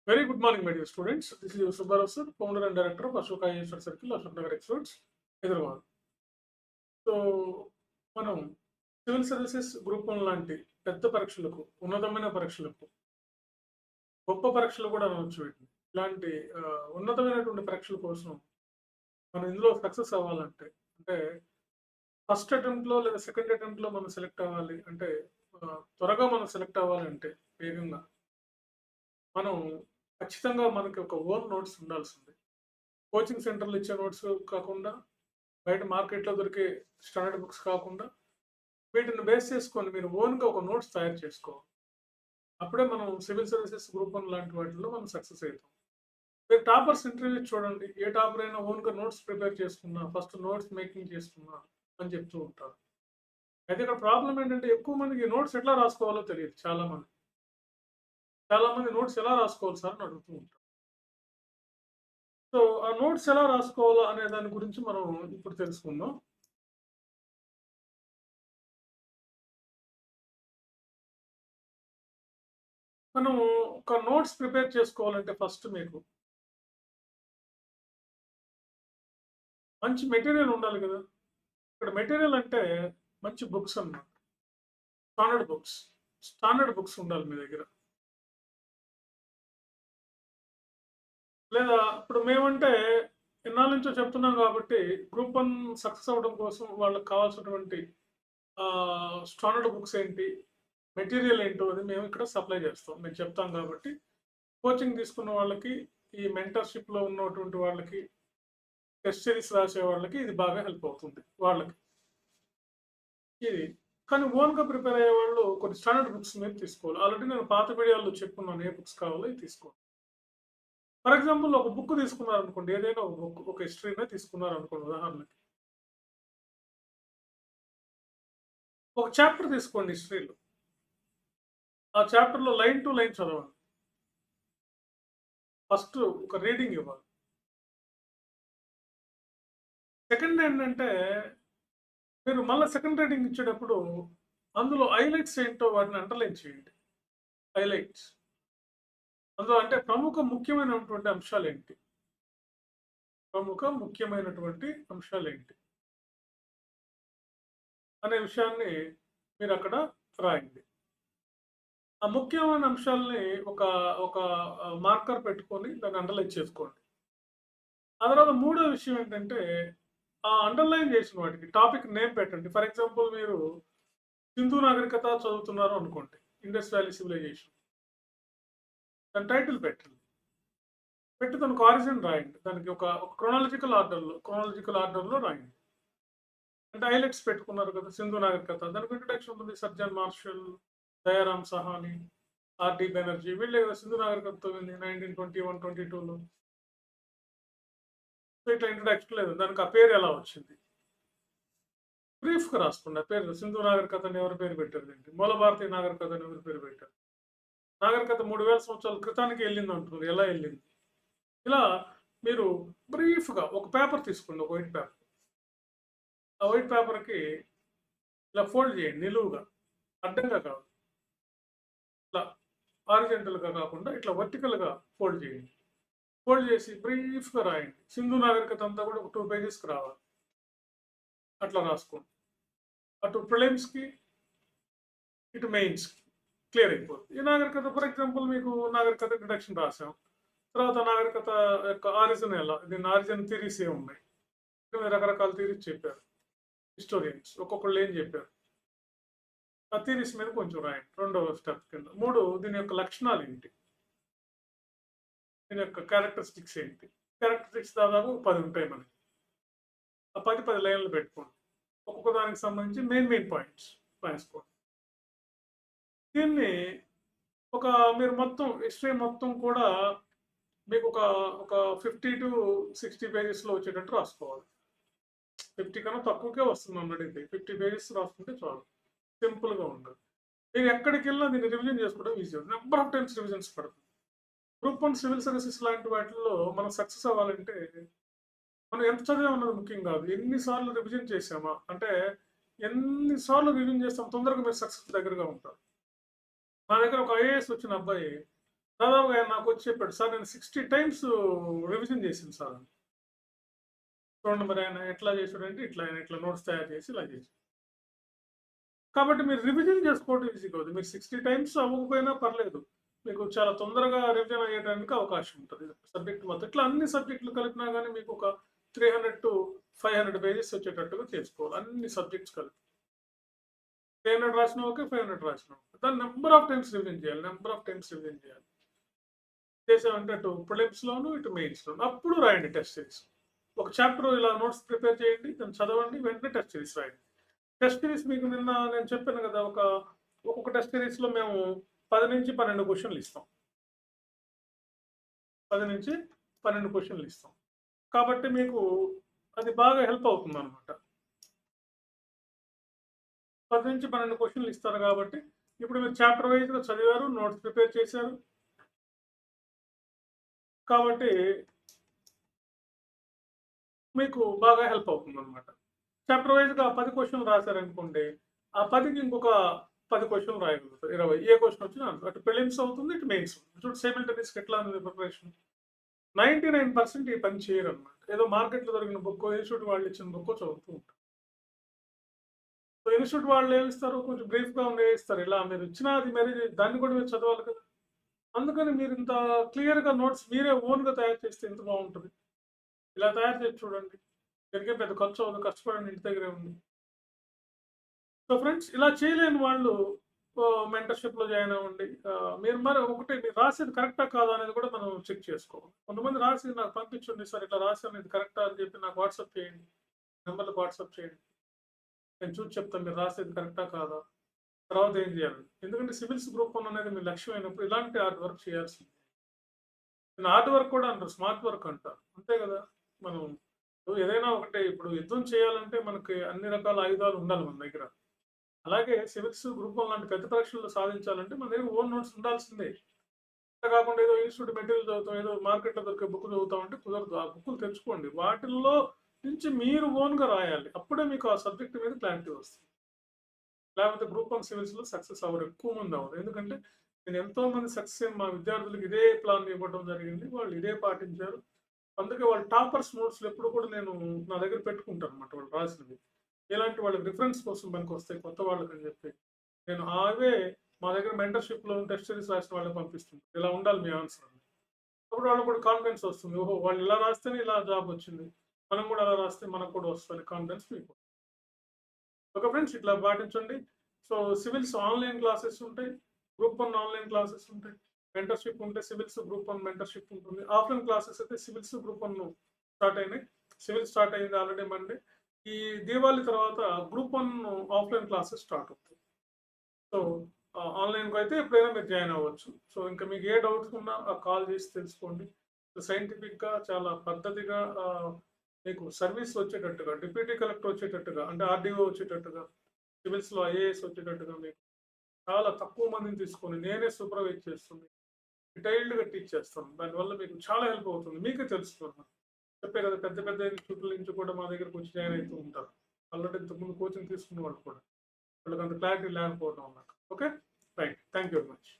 Very good morning, my dear students. This is your Subbarao sir, founder and director of Ashoka IAS Circle, Ashok Nagar Experts, Hyderabad. So మనం civil services group 1 లాంటి పెద్ద పరీక్షలకు, ఉన్నతమైన పరీక్షలకు, గొప్ప పరీక్షలు కూడా అనవచ్చు వీటిని. ఇలాంటి ఉన్నతమైనటువంటి పరీక్షల కోసం మనం ఇందులో సక్సెస్ అవ్వాలంటే, అంటే ఫస్ట్ అటెంప్ట్‌లో లేదా సెకండ్ అటెంప్ట్‌లో మనం సెలెక్ట్ అవ్వాలి అంటే, త్వరగా మనం సెలెక్ట్ అవ్వాలంటే వేగంగా మనం ఖచ్చితంగా మనకి ఒక ఓన్ నోట్స్ ఉండాల్సిందే. కోచింగ్ సెంటర్‌లో ఇచ్చే నోట్స్ కాకుండా, బయట మార్కెట్‌లో దొరికే స్టాండర్డ్ బుక్స్ కాకుండా, వీటిని బేస్ చేసుకొని మీరు ఓన్‌గా ఒక నోట్స్ తయారు చేసుకోవాలి. అప్పుడే మనం సివిల్ సర్వీసెస్ గ్రూప్ 1 లాంటి వాటిల్లో మనం సక్సెస్ అయితాం. మీరు టాపర్స్ ఇంటర్వ్యూ చూడండి. ఏ టాపర్ అయినా ఓన్‌గా నోట్స్ ప్రిపేర్ చేసుకున్నా, ఫస్ట్ నోట్స్ మేకింగ్ చేసుకున్నా అని చెప్తూ ఉంటారు. అయితే ఇక్కడ ప్రాబ్లమ్ ఏంటంటే ఎక్కువ మందికి నోట్స్ ఎట్లా రాసుకోవాలో తెలియదు చాలామంది. చాలామంది నోట్స్ ఎలా రాసుకోవాలి సార్ అని అడుగుతూ ఉంటారు. సో, ఆ నోట్స్ ఎలా రాసుకోవాలో అనే దాని గురించి మనం ఇప్పుడు తెలుసుకుందాం. మనం ఒక నోట్స్ ప్రిపేర్ చేసుకోవాలంటే ఫస్ట్ మీకు మంచి మెటీరియల్ ఉండాలి గదా! ఇక్కడ మెటీరియల్ అంటే మంచి బుక్స్ అన్నమాట. Standard books. స్టాండర్డ్ బుక్స్ ఉండాలి మీ దగ్గర. లేదా ఇప్పుడు మేమంటే ఎన్నాళ్ళ నుంచో చెప్తున్నాం కాబట్టి గ్రూప్ 1 సక్సెస్ అవ్వడం కోసం వాళ్ళకి కావాల్సినటువంటి స్టాండర్డ్ బుక్స్ ఏంటి? మెటీరియల్ ఏంటో అది మేము ఇక్కడ సప్లై చేస్తాం. మేము చెప్తాం కాబట్టి కోచింగ్ తీసుకున్న వాళ్ళకి, ఈ మెంటర్‌షిప్‌లో ఉన్నటువంటి వాళ్ళకి, టెస్ట్ సిరీస్ రాసే వాళ్ళకి ఇది బాగా హెల్ప్ అవుతుంది వాళ్ళకి. ఇది. కానీ ఓన్‌గా ప్రిపేర్ అయ్యేవాళ్ళు కొన్ని స్టాండర్డ్ బుక్స్ మీరు తీసుకోవాలి. ఆల్రెడీ నేను పాత వీడియోలో చెప్పుకున్నాను ఏ బుక్స్ కావాలో ఇవి తీసుకోండి. ఫర్ ఎగ్జాంపుల్ ఒక బుక్ తీసుకున్నారనుకోండి. ఏదైనా ఒక బుక్, ఒక హిస్టరీనే తీసుకున్నారనుకోండి ఉదాహరణకి. ఒక చాప్టర్ తీసుకోండి హిస్టరీలో. ఆ చాప్టర్‌లో లైన్ టు లైన్ చదవండి. ఫస్ట్ ఒక రీడింగ్ ఇవ్వాలి. సెకండ్ ఏంటంటే మీరు మళ్ళా సెకండ్ రీడింగ్ ఇచ్చేటప్పుడు అందులో హైలైట్స్ ఏంటో వాటిని అండర్‌లైన్ చేయండి. హైలైట్స్. అందులో అంటే ముఖ్యమైనటువంటి అంశాలేంటి? ముఖ్యమైనటువంటి అంశాలేంటి? అనే విషయాన్ని మీరక్కడ రాయండి. ఆ ముఖ్యమైన అంశాలని ఒక ఒక మార్కర్ పెట్టుకొని దాన్ని అండర్‌లైన్ చేసుకోండి. ఆ తర్వాత మూడో విషయం ఏంటంటే, ఆ అండర్‌లైన్ చేసిన వాటికి టాపిక్ నేమ్ పెట్టండి. ఫర్ ఎగ్జాంపుల్ మీరు సింధు నాగరికత చదువుతున్నారు అనుకోండి. Indus valley civilization. దాని టైటిల్ పెట్టండి. పెట్టి దానికి ఆరిజిన్ రాయండి. దానికి ఒక క్రోనాలజికల్ ఆర్డర్‌లో రాయండి. అంటే హైలైట్స్ పెట్టుకున్నారు కదా! సింధు నాగరికత. దానికి ఇంట్రడక్షన్ ఉంటుంది. Sir John Marshall, Dayaram Sahni, RD Banerjee వీళ్ళే కదా సింధు నాగరికత తవ్వింది 1921, 22లో. సో, ఇట్లా ఇంట్రడక్షన్ లేదు. దానికి ఆ పేరు ఎలా వచ్చింది? బ్రీఫ్‌గా రాసుకోండి. ఆ పేరు సింధు నాగరికత అని ఎవరి పేరు పెట్టారు దీనికి? మూల భారతీయ నాగరికత అని ఎవరి పేరు పెట్టారు? నాగరికత 3000 సంవత్సరాల క్రితానికి ఎళ్ళిందంటున్నారు. ఎలా ఎళ్ళింది? ఇలా మీరు బ్రీఫ్‌గా ఒక పేపర్ తీసుకోండి. ఒక వైట్ పేపర్. ఆ వైట్ పేపర్‌కి ఇలా ఫోల్డ్ చేయండి నిలువుగా. అడ్డంగా కాదు. ఇట్లా హారిజాంటల్‌గా కాకుండా ఇట్లా వర్టికల్‌గా ఫోల్డ్ చేయండి. ఫోల్డ్ చేసి బ్రీఫ్‌గా రాయండి. సింధు నాగరికత అంతా కూడా ఒక 2 పేజెస్‌కి రావాలి. అట్లా రాసుకోండి. అటు ప్రిలిమ్స్‌కి, ఇటు మెయిన్స్‌కి క్లియర్ అయిపోద్ది. ఈ నాగరికత ఫర్ ఎగ్జాంపుల్ మీకు నాగరికత ఇంట్రడక్షన్ రాసాం. తర్వాత నాగరికత యొక్క ఆరిజిన్ ఎలా? దీని ఆరిజిన్ థియరీస్ ఏమున్నాయి? రకరకాల థియరీస్ చెప్పారు హిస్టోరియన్స్. ఒక్కొక్కళ్ళు ఏం చెప్పారు? ఆ థియరీస్ మీద కొంచెం రాయండి. రెండవ స్టెప్ కింద. 3 దీని యొక్క లక్షణాలేంటి? దీని యొక్క క్యారెక్టరిస్టిక్స్ ఏంటి? క్యారెక్టరిస్టిక్స్ దాదాపు 10 ఉంటాయి మనకి. ఆ 10 లైన్‌లు పెట్టుకోండి. ఒక్కొక్క దానికి సంబంధించి మెయిన్ పాయింట్స్ రాసుకోండి. దీన్ని ఒక మీరు మొత్తం హిస్టరీ మొత్తం కూడా మీకు ఒక 50-60 పేజెస్‌లో వచ్చేటట్టు రాసుకోవాలి. 50 కన్నా తక్కువకే వస్తుంది నన్నడిగితే. 50 పేజెస్ రాసుకుంటే చాలు. సింపుల్‌గా ఉంటది. మీరు ఎక్కడికెళ్ళినా దీన్ని రివిజన్ చేసుకోవడం ఈజీ అవుతుంది. నంబర్ ఆఫ్ టైమ్స్ రివిజన్స్ పడుతుంది. గ్రూప్ 1 సివిల్ సర్వీసెస్ లాంటి వాటిల్లో మనం సక్సెస్ అవ్వాలంటే మనం ఎంత చదివామన్నది ముఖ్యం కాదు. ఎన్ని సార్లు రివిజన్ చేశామా? అంటే ఎన్ని సార్లు రివిజన్ చేస్తాం తొందరగా మీరు సక్సెస్ దగ్గరగా ఉంటారు. నా దగ్గర ఒక ఐఏఎస్ వచ్చిన అబ్బాయి దాదాపుగా ఆయన నాకొచ్చి చెప్పాడు, "సార్ నేను 60 టైమ్స్ రివిజన్ చేశాను సార్" అని. చూడండి మరి ఆయన ఎట్లా చేసాడంటే ఇట్లా ఆయన ఇట్లా నోట్స్ తయారు చేసి ఇలా చేసాడు. కాబట్టి మీరు రివిజన్ చేసుకోవడం ఈజీ కాదు. మీరు 60 టైమ్స్ అవ్వకపోయినా పర్లేదు. మీకు చాలా తొందరగా రివిజన్ అయ్యేయడానికి అవకాశం ఉంటది. సబ్జెక్ట్ మొత్తం. ఇట్లా అన్ని సబ్జెక్టులు కలిపినా గాని మీకు ఒక 300-500 పేజెస్ వచ్చేటట్టుగా చేసుకోవాలి. అన్ని సబ్జెక్ట్స్ కలిపి. 300 రాసినా ఓకే, 500 రాసినా ఓకే. దాన్ని నంబర్ ఆఫ్ టైమ్స్ రివిజన్ చేయాలి. నంబర్ ఆఫ్ టైమ్స్ రివిజన్ చేయాలి. చేసామంటే అటు ప్రిలిమ్స్‌లోను, ఇటు మెయిన్స్‌లోను. అప్పుడు రాయండి టెస్ట్ సిరీస్. ఒక చాప్టర్ ఇలా నోట్స్ ప్రిపేర్ చేయండి. దాన్ని చదవండి. వెంటనే టెస్ట్ సిరీస్ రాయండి. టెస్ట్ సిరీస్ మీకు నిన్న నేను చెప్పాను కదా! ఒక్కొక్క టెస్ట్ సిరీస్‌లో మేము 10-12 క్వెషన్‌లు ఇస్తాం. 10-12 క్వెషన్‌లు ఇస్తాం. కాబట్టి మీకు అది బాగా హెల్ప్ అవుతుందనమాట. 10-12 క్వెషన్‌లు ఇస్తారు కాబట్టి, ఇప్పుడు మీరు చాప్టర్ వైస్‌గా చదివారు, నోట్స్ ప్రిపేర్ చేశారు. కాబట్టి మీకు బాగా హెల్ప్ అవుతుందనమాట. చాప్టర్ వైస్‌గా 10 క్వెషన్‌లు రాసారనుకోండి, ఆ 10కి ఇంకొక 10 క్వెషన్‌లు రాయగలుగుతారు. 20 ఏ క్వెషన్ వచ్చినా ఆన్సర్. అటు ప్రిలిమ్స్ అవుతుంది, ఇటు మెయిన్స్ అవుతుంది. చూడు సైమల్టేనియస్‌గా ఎట్లా ఉంది ప్రిపరేషన్. 99% ఈ పని చేయరనమాట. ఏదో మార్కెట్‌లో దొరికిన బుక్కో, ఇన్‌స్టిట్యూట్ వాళ్ళు ఇచ్చిన బుక్కో చదువుతూ ఉంటారు. సో, ఇన్‌స్టిట్యూట్ వాళ్ళు ఏమిస్తారు, కొంచెం బ్రీఫ్‌గా ఉండేవి ఇస్తారు. ఇలా మీరు ఇచ్చినా అది మరి దాన్ని కూడా మీరు చదవాలి కదా! అందుకని మీరు ఇంత క్లియర్‌గా నోట్స్ మీరే ఓన్‌గా తయారు చేస్తే ఎంత బావుంటది. ఇలా తయారు చేసి చూడండి. దీనికేం పెద్ద ఖర్చు అవ్వదు. కష్టపడండి, ఇంటి దగ్గరే ఉంది. సో ఫ్రెండ్స్, ఇలా చేయలేని వాళ్ళు మెంటర్‌షిప్‌లో జాయిన్ అవ్వండి. మీరు మరి ఒకటి మీరు రాసేది కరెక్టా కాదా అనేది కూడా మనం చెక్ చేసుకోవాలి. కొంతమంది రాసి నాకు పంపించండి సార్ ఇట్లా రాసాను ఇది కరెక్టా అని చెప్పి నాకు వాట్సాప్ చేయండి. నంబర్‌లకు వాట్సాప్ చేయండి. నేను చూసి చెప్తాను మీరు రాసేది కరెక్టా కాదా? తర్వాత ఏం చేయాలి? ఎందుకంటే సివిల్స్ గ్రూప్ 1 అనేది మీ లక్ష్యం అయినప్పుడు ఇలాంటి హార్డ్ వర్క్ చేయాల్సిందే. దీన్ని హార్డ్ వర్క్ కూడా అనరు. స్మార్ట్ వర్క్ అంటారు. అంతే కదా! మనం ఏదైనా ఒకటే ఇప్పుడు యుద్ధం చేయాలంటే మనకి అన్ని రకాల ఆయుధాలు ఉండాలి మన దగ్గర. అలాగే సివిల్స్, గ్రూప్ 1 లాంటి పెద్ద పరీక్షల్లో సాధించాలంటే మన దగ్గర ఓన్ నోట్స్ ఉండాల్సిందే. అలా కాకుండా ఏదో ఇన్‌స్టిట్యూట్ మెటీరియల్ చదువుతాం, ఏదో మార్కెట్‌లో దొరికే బుక్ చదువుతాం అంటే కుదరదు. ఆ బుక్కులు తెచ్చుకోండి. వాటిల్లో నుంచి మీరు ఓన్‌గా రాయాలి. అప్పుడే మీకు ఆ సబ్జెక్ట్ మీద క్లారిటీ వస్తుంది. లేకపోతే గ్రూప్ 1 సివిల్స్‌లో సక్సెస్ అవ్వరు. ఎక్కువ మంది అవ్వరు. ఎందుకంటే నేను ఎంతోమంది సక్సెస్ అయిన మా విద్యార్థులకు ఇదే ప్లాన్ ఇవ్వడం జరిగింది. వాళ్ళు ఇదే పాటించారు. అందుకే వాళ్ళు టాపర్స్ నోట్స్‌లు ఎప్పుడు కూడా నేను నా దగ్గర పెట్టుకుంటానన్నమాట వాళ్ళు రాసినవి. ఇలాంటి వాళ్ళకి రిఫరెన్స్ కోసం పనికొస్తాయి కొత్త వాళ్ళకని చెప్పి. నేను అవే మా దగ్గర మెంటర్‌షిప్‌లో టెస్ట్ సిరీస్ రాసిన వాళ్ళకి పంపిస్తుంటాను. ఇలా ఉండాలి మీ ఆన్సర్ అని. అప్పుడు వాళ్ళకి కూడా కాన్ఫిడెన్స్ వస్తుంది. ఓహో! వాళ్ళు ఇలా రాస్తేనే ఇలా జాబ్ వచ్చింది. మనం కూడా అలా రాస్తే మనకు కూడా వస్తదని కాన్ఫిడెన్స్ మీకు. ఓకే ఫ్రెండ్స్, ఇట్లా పాటించండి. సో, సివిల్స్ ఆన్‌లైన్ క్లాసెస్ ఉంటాయి. గ్రూప్ 1 ఆన్‌లైన్ క్లాసెస్ ఉంటాయి. మెంటర్‌షిప్ ఉంటే సివిల్స్ గ్రూప్ 1 మెంటర్‌షిప్ ఉంటుంది. ఆఫ్‌లైన్ క్లాసెస్ అయితే సివిల్స్ గ్రూప్ 1 స్టార్ట్ అయినాయి. సివిల్ స్టార్ట్ అయింది ఆల్రెడీ మండే. ఈ దీవాళి తర్వాత గ్రూప్ 1 ఆఫ్‌లైన్ క్లాసెస్ స్టార్ట్ అవుతాయి. సో, ఆన్‌లైన్‌లో అయితే ఎప్పుడైనా మీరు జాయిన్ అవ్వచ్చు. సో, ఇంకా మీకు ఏ డౌట్స్ ఉన్నా కాల్ చేసి తెలుసుకోండి. సైంటిఫిక్‌గా చాలా పద్ధతిగా మీకు సర్వీస్ వచ్చేటట్టుగా, డిప్యూటీ కలెక్టర్ వచ్చేటట్టుగా, అంటే ఆర్‌డీఓ వచ్చేటట్టుగా, సివిల్స్‌లో ఐఏఎస్ వచ్చేటట్టుగా మీకు చాలా తక్కువ మందిని తీసుకొని నేనే సూపర్వైజ్ చేస్తుంది. డీటెయిల్డ్‌గా టీచ్ చేస్తాను. దానివల్ల మీకు చాలా హెల్ప్ అవుతుంది. మీకే తెలుస్తుందన్నమాట. చెప్పే కదా! పెద్ద పెద్ద ఇన్‌స్టిట్యూట్‌ల నుంచి కూడా మా దగ్గరకొచ్చి జాయిన్ అయితూ ఉంటారు. ఆల్రెడీ ఇంతకుముందు కోచింగ్ తీసుకున్న వాళ్ళు కూడా. వాళ్ళకంత క్లారిటీ లేకపోవడం వల్ల. Okay? Right. Thank you very much.